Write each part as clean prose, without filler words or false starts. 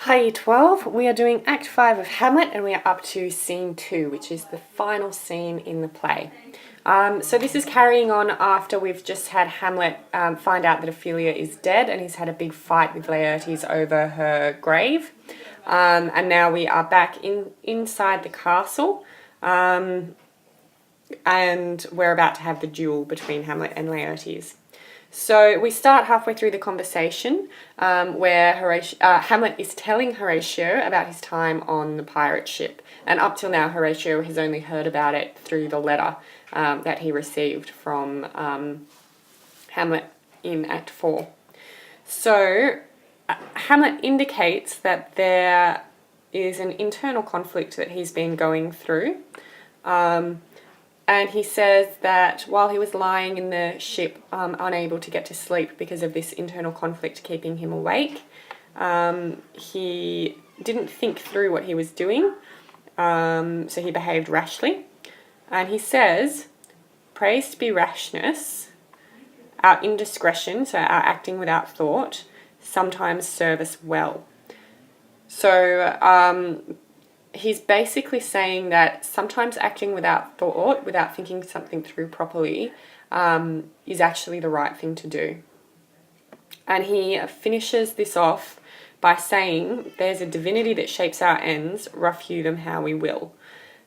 Hi Year 12, we are doing Act 5 of Hamlet and we are up to Scene 2, which is the final scene in the play. So this is carrying on after we've just had Hamlet find out that Ophelia is dead and he's had a big fight with Laertes over her grave. And now we are back inside the castle and we're about to have the duel between Hamlet and Laertes. So we start halfway through the conversation where Hamlet is telling Horatio about his time on the pirate ship. And up till now, Horatio has only heard about it through the letter that he received from Hamlet in Act 4. So Hamlet indicates that there is an internal conflict that he's been going through. And he says that while he was lying in the ship, unable to get to sleep because of this internal conflict keeping him awake, he didn't think through what he was doing, so he behaved rashly. And he says, praised be rashness, our indiscretion, so our acting without thought, sometimes serve us well. So he's basically saying that sometimes acting without thought, without thinking something through properly, is actually the right thing to do. And he finishes this off by saying, there's a divinity that shapes our ends, rough hew them how we will.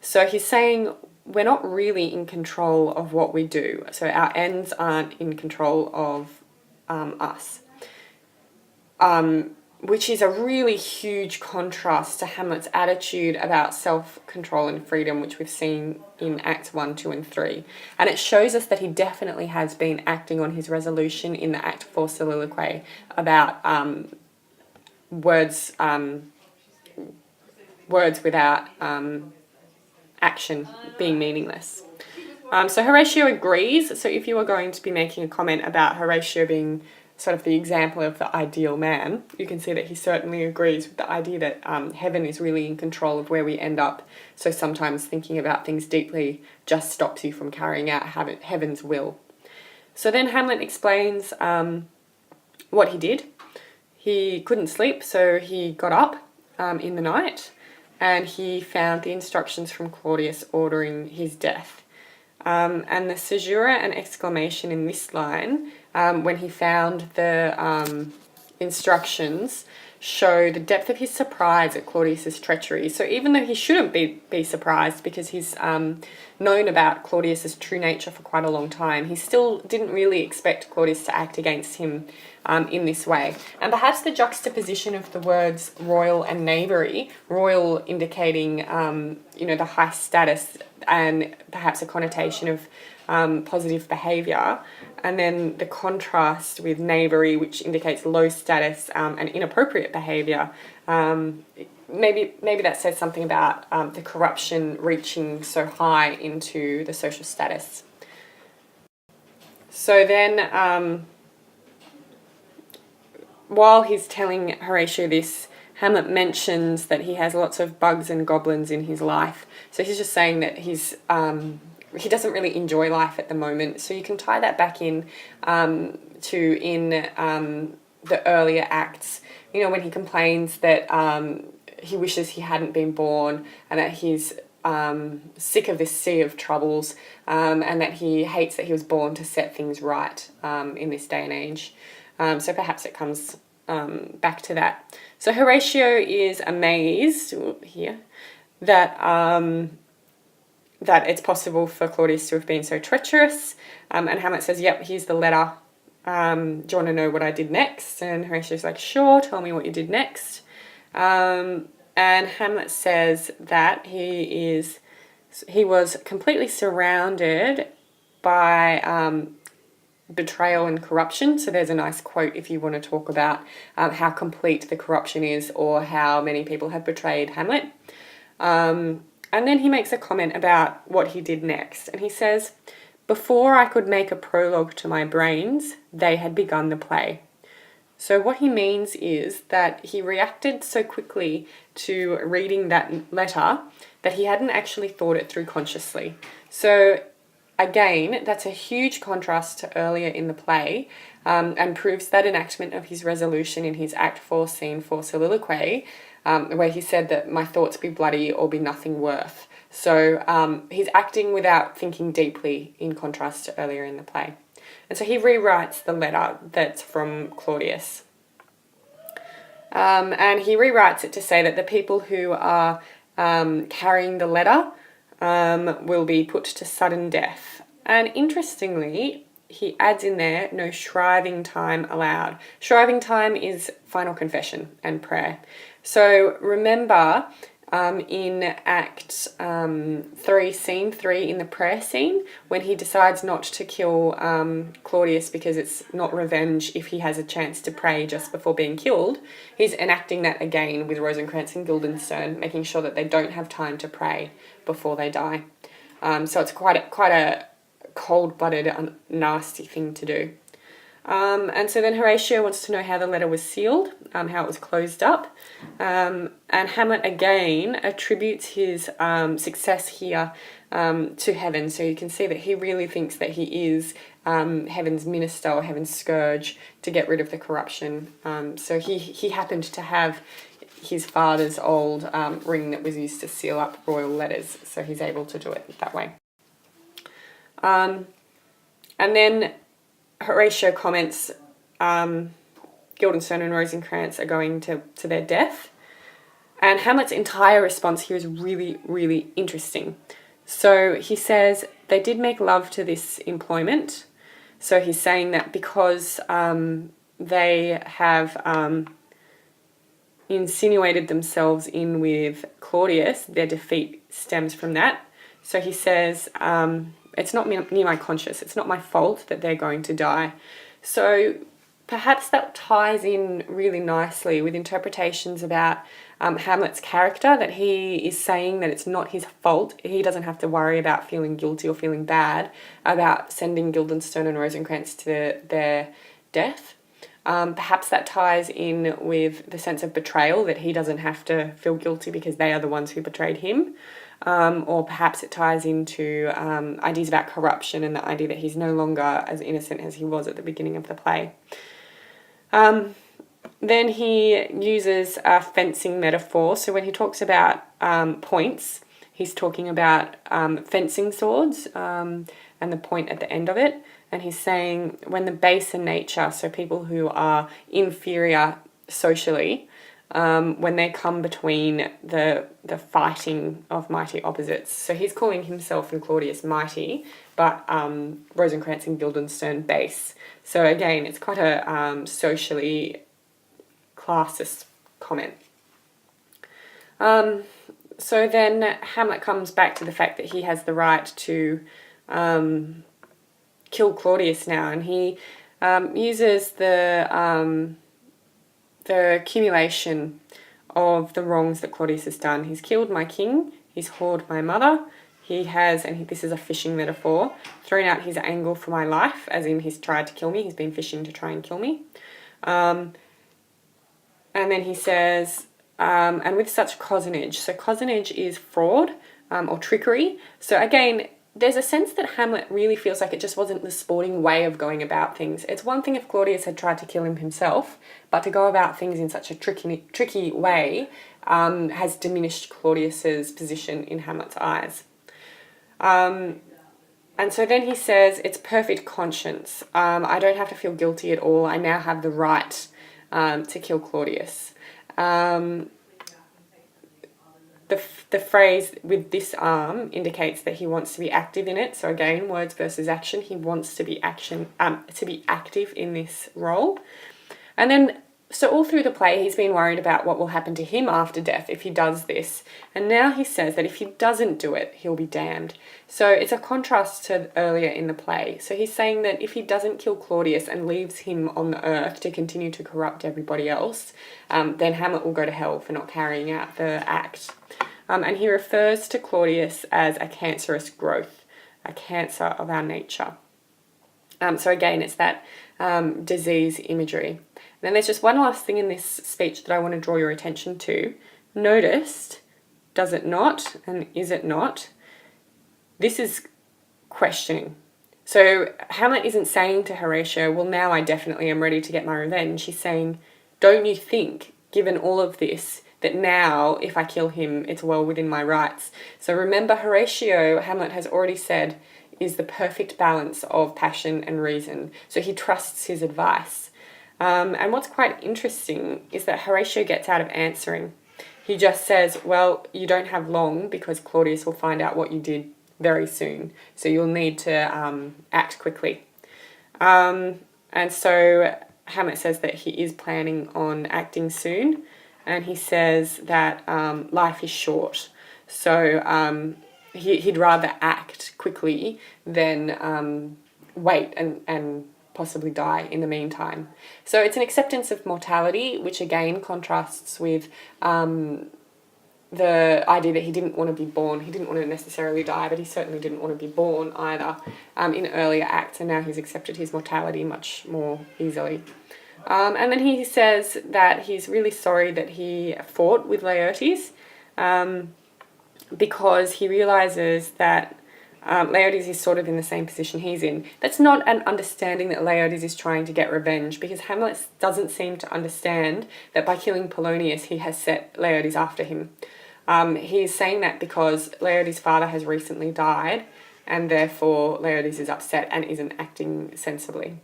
So he's saying we're not really in control of what we do. So our ends aren't in control of us. Which is a really huge contrast to Hamlet's attitude about self-control and freedom, which we've seen in Acts 1, 2 and 3. And it shows us that he definitely has been acting on his resolution in the Act 4 soliloquy about words without action being meaningless. So Horatio agrees. So if you are going to be making a comment about Horatio being sort of the example of the ideal man, you can see that he certainly agrees with the idea that heaven is really in control of where we end up. So sometimes thinking about things deeply just stops you from carrying out heaven's will. So then Hamlet explains what he did. He couldn't sleep, so he got up in the night and he found the instructions from Claudius ordering his death. And the caesura and exclamation in this line, when he found the instructions, show the depth of his surprise at Claudius's treachery. So even though he shouldn't be surprised because he's known about Claudius's true nature for quite a long time, he still didn't really expect Claudius to act against him in this way. And perhaps the juxtaposition of the words royal and knavery, royal indicating the high status and perhaps a connotation of positive behaviour, and then the contrast with knavery, which indicates low status and inappropriate behaviour. Maybe that says something about the corruption reaching so high into the social status. So then, while he's telling Horatio this, Hamlet mentions that he has lots of bugs and goblins in his life. So he's just saying that he doesn't really enjoy life at the moment. So you can tie that back in to the earlier acts, when he complains that he wishes he hadn't been born and that he's sick of this sea of troubles, and that he hates that he was born to set things right in this day and age. So perhaps it comes back to that. So Horatio is amazed here that it's possible for Claudius to have been so treacherous. And Hamlet says, yep, here's the letter. Do you want to know what I did next? And Horatio's like, sure, tell me what you did next. And Hamlet says that he was completely surrounded by betrayal and corruption. So there's a nice quote if you want to talk about how complete the corruption is or how many people have betrayed Hamlet. And then he makes a comment about what he did next. And he says, before I could make a prologue to my brains, they had begun the play. So what he means is that he reacted so quickly to reading that letter that he hadn't actually thought it through consciously. So again, that's a huge contrast to earlier in the play, and proves that enactment of his resolution in his Act 4, Scene 4 soliloquy, where he said that my thoughts be bloody or be nothing worth. So he's acting without thinking deeply, in contrast to earlier in the play. And so he rewrites the letter that's from Claudius. And he rewrites it to say that the people who are carrying the letter will be put to sudden death. And interestingly, he adds in there, no shriving time allowed. Shriving time is final confession and prayer. So remember, in Act 3, Scene 3, in the prayer scene, when he decides not to kill Claudius because it's not revenge if he has a chance to pray just before being killed, he's enacting that again with Rosencrantz and Guildenstern, making sure that they don't have time to pray before they die. So it's quite a cold-blooded, nasty thing to do. And so then Horatio wants to know how the letter was sealed, how it was closed up. And Hamlet again attributes his success here to heaven. So you can see that he really thinks that he is heaven's minister or heaven's scourge to get rid of the corruption. So he happened to have his father's old ring that was used to seal up royal letters. So he's able to do it that way. And then Horatio comments, Guildenstern and Rosencrantz are going to their death. And Hamlet's entire response here is really, really interesting. So he says, they did make love to this employment. So he's saying that because they have insinuated themselves in with Claudius, their defeat stems from that. So he says, it's not near my conscience. It's not my fault that they're going to die. So perhaps that ties in really nicely with interpretations about Hamlet's character, that he is saying that it's not his fault. He doesn't have to worry about feeling guilty or feeling bad about sending Guildenstern and Rosencrantz to their death. Perhaps that ties in with the sense of betrayal, that he doesn't have to feel guilty because they are the ones who betrayed him. Or perhaps it ties into ideas about corruption and the idea that he's no longer as innocent as he was at the beginning of the play. Then he uses a fencing metaphor. So when he talks about points, he's talking about fencing swords and the point at the end of it. And he's saying when the baser nature, so people who are inferior socially, when they come between the fighting of mighty opposites. So he's calling himself and Claudius mighty, but Rosencrantz and Guildenstern base. So again, it's quite a socially classist comment. So then Hamlet comes back to the fact that he has the right to kill Claudius now, and he uses the accumulation of the wrongs that Claudius has done. He's killed my king, he's whored my mother, he has, and this is a fishing metaphor, thrown out his angle for my life, as in he's tried to kill me, he's been fishing to try and kill me. And then he says, and with such cozenage. So cozenage is fraud or trickery. So again, there's a sense that Hamlet really feels like it just wasn't the sporting way of going about things. It's one thing if Claudius had tried to kill him himself, but to go about things in such a tricky way has diminished Claudius's position in Hamlet's eyes. And so then he says, it's perfect conscience. I don't have to feel guilty at all. I now have the right to kill Claudius. The phrase with this arm indicates that he wants to be active in it. So again, words versus action. He wants to be active in this role. And then, so all through the play, he's been worried about what will happen to him after death if he does this. And now he says that if he doesn't do it, he'll be damned. So it's a contrast to earlier in the play. So he's saying that if he doesn't kill Claudius and leaves him on the earth to continue to corrupt everybody else, then Hamlet will go to hell for not carrying out the act. And he refers to Claudius as a cancerous growth, a cancer of our nature. So again, it's that disease imagery. And then there's just one last thing in this speech that I want to draw your attention to. Noticed, does it not, and is it not? This is questioning. So Hamlet isn't saying to Horatio, well, now I definitely am ready to get my revenge. He's saying, don't you think, given all of this, that now, if I kill him, it's well within my rights? So remember, Horatio, Hamlet has already said, is the perfect balance of passion and reason. So he trusts his advice. And what's quite interesting is that Horatio gets out of answering. He just says, well, you don't have long because Claudius will find out what you did very soon. So you'll need to act quickly. And so Hamlet says that he is planning on acting soon. And he says that life is short. So he'd rather act quickly than wait and possibly die in the meantime. So it's an acceptance of mortality, which again contrasts with the idea that he didn't want to be born. He didn't want to necessarily die, but he certainly didn't want to be born either in earlier acts, and now he's accepted his mortality much more easily. And then he says that he's really sorry that he fought with Laertes because he realises that Laertes is sort of in the same position he's in. That's not an understanding that Laertes is trying to get revenge, because Hamlet doesn't seem to understand that by killing Polonius he has set Laertes after him. He's saying that because Laertes' father has recently died, and therefore Laertes is upset and isn't acting sensibly.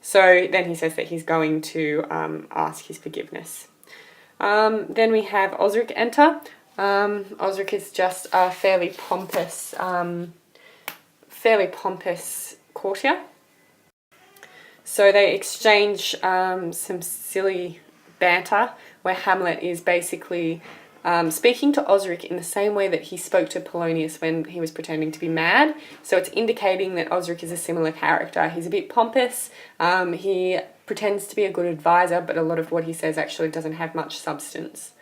So then he says that he's going to ask his forgiveness. Then we have Osric enter. Osric is just a fairly pompous courtier. So they exchange some silly banter where Hamlet is basically speaking to Osric in the same way that he spoke to Polonius when he was pretending to be mad. So it's indicating that Osric is a similar character. He's a bit pompous. He pretends to be a good advisor, but a lot of what he says actually doesn't have much substance.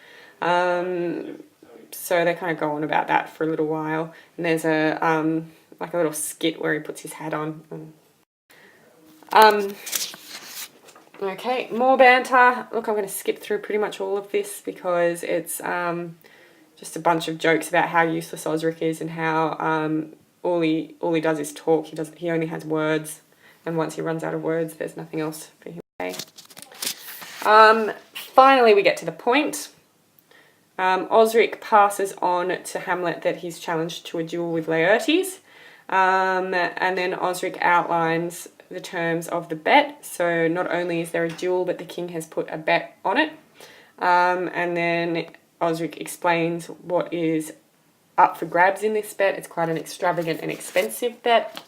So they kind of go on about that for a little while. And there's a like a little skit where he puts his hat on. Okay, more banter. Look, I'm going to skip through pretty much all of this because it's just a bunch of jokes about how useless Osric is and how all he does is talk. He only has words, and once he runs out of words, there's nothing else for him to say. Finally, we get to the point. Osric passes on to Hamlet that he's challenged to a duel with Laertes, and then Osric outlines the terms of the bet. So not only is there a duel, but the king has put a bet on it. And then Osric explains what is up for grabs in this bet. It's quite an extravagant and expensive bet.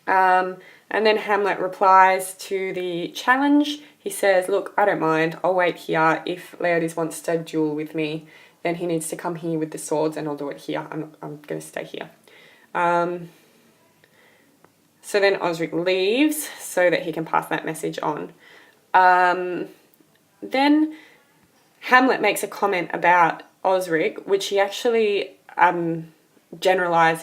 And then Hamlet replies to the challenge. He says, look, I don't mind. I'll wait here. If Laertes wants to duel with me, then he needs to come here with the swords and I'll do it here. I'm going to stay here. So then Osric leaves so that he can pass that message on. Then Hamlet makes a comment about Osric, which he actually generalises